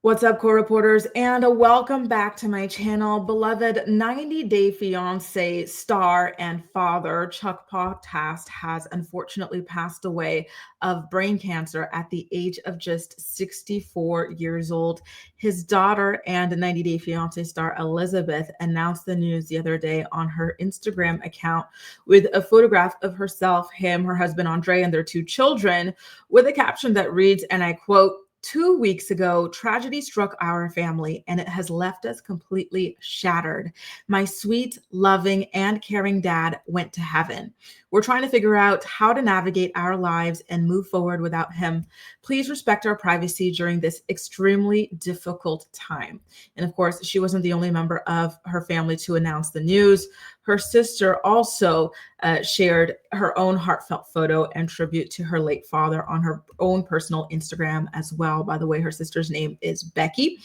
What's up, core reporters, and welcome back to my channel. Beloved 90 Day Fiancé star and father Chuck Potthast has unfortunately passed away of brain cancer at the age of just 64 years old. His daughter and 90 Day Fiancé star Elizabeth announced the news the other day on her Instagram account with a photograph of herself, him, her husband Andre, and their two children, with a caption that reads, and I quote, "2 weeks ago, tragedy struck our family and it has left us completely shattered. My sweet, loving, and caring dad went to heaven. We're trying to figure out how to navigate our lives and move forward without him. Please respect our privacy during this extremely difficult time." And of course, she wasn't the only member of her family to announce the news. Her sister also shared her own heartfelt photo and tribute to her late father on her own personal Instagram as well. By the way, her sister's name is Becky.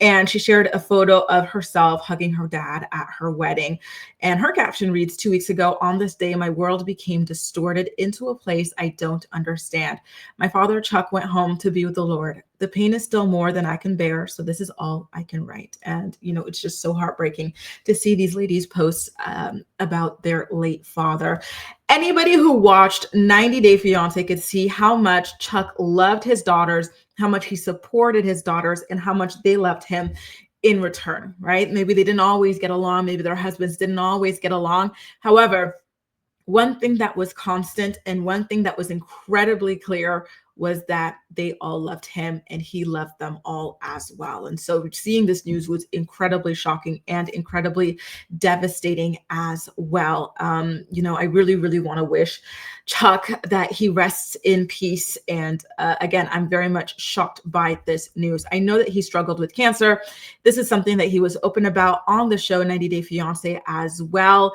And she shared a photo of herself hugging her dad at her wedding. And her caption reads, "2 weeks ago, on this day, my world became distorted into a place I don't understand. My father, Chuck, went home to be with the Lord. The pain is still more than I can bear, so this is all I can write." And, it's just so heartbreaking to see these ladies post about their late father. Anybody who watched 90 Day Fiancé could see how much Chuck loved his daughters, how much he supported his daughters, and how much they loved him in return, right? Maybe they didn't always get along. Maybe their husbands didn't always get along. However, one thing that was constant and one thing that was incredibly clear was that they all loved him and he loved them all as well. And so seeing this news was incredibly shocking and incredibly devastating as well. I really, really want to wish Chuck that he rests in peace. And again, I'm very much shocked by this news. I know that he struggled with cancer. This is something that he was open about on the show 90 Day Fiancé as well.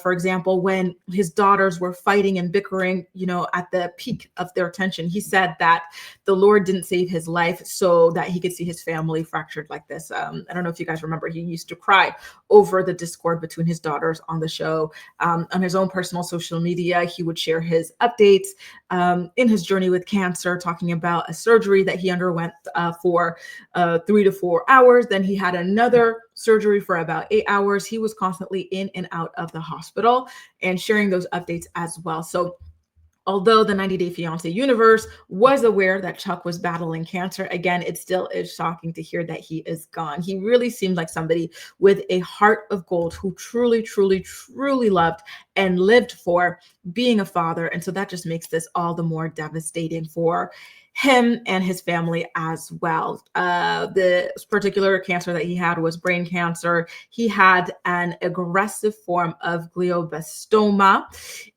For example, when his daughters were fighting and bickering, at the peak of their tension, he said that the Lord didn't save his life so that he could see his family fractured like this. I don't know if you guys remember, he used to cry over the discord between his daughters on the show. On his own personal social media, he would share his updates in his journey with cancer, talking about a surgery that he underwent for 3 to 4 hours. Then he had another surgery for about 8 hours. He was constantly in and out of the hospital and sharing those updates as well. So although the 90 Day Fiancé universe was aware that Chuck was battling cancer, again, it still is shocking to hear that he is gone. He really seemed like somebody with a heart of gold who truly, truly, truly loved and lived for being a father. And so that just makes this all the more devastating for him and his family as well. The particular cancer that he had was brain cancer. He had an aggressive form of glioblastoma.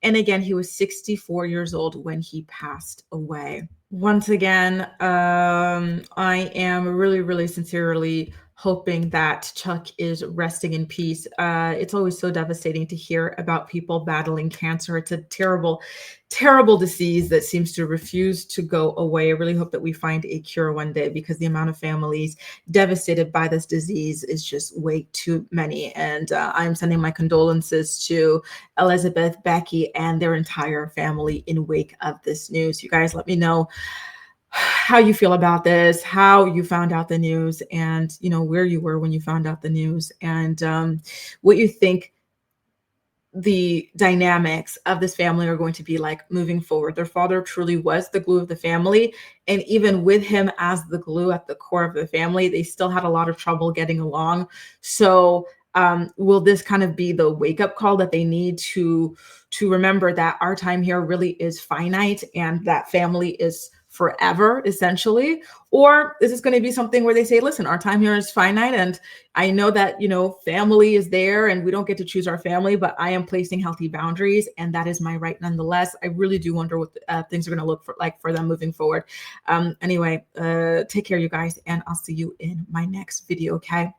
And again, he was 64 years old when he passed away. Once again, I am really, really sincerely hoping that Chuck is resting in peace. It's always so devastating to hear about people battling cancer. It's a terrible, terrible disease that seems to refuse to go away. I really hope that we find a cure one day, because the amount of families devastated by this disease is just way too many. And I'm sending my condolences to Elizabeth, Becky, and their entire family in wake of this news. You guys let me know how you feel about this, how you found out the news, and where you were when you found out the news, and what you think the dynamics of this family are going to be like moving forward. Their father truly was the glue of the family, and even with him as the glue at the core of the family, they still had a lot of trouble getting along. So will this kind of be the wake-up call that they need to remember that our time here really is finite and that family is forever, essentially? Or is this going to be something where they say, listen, our time here is finite, and I know that, family is there and we don't get to choose our family, but I am placing healthy boundaries and that is my right nonetheless. I really do wonder what things are going to look like for them moving forward. Anyway, take care, you guys, and I'll see you in my next video, okay?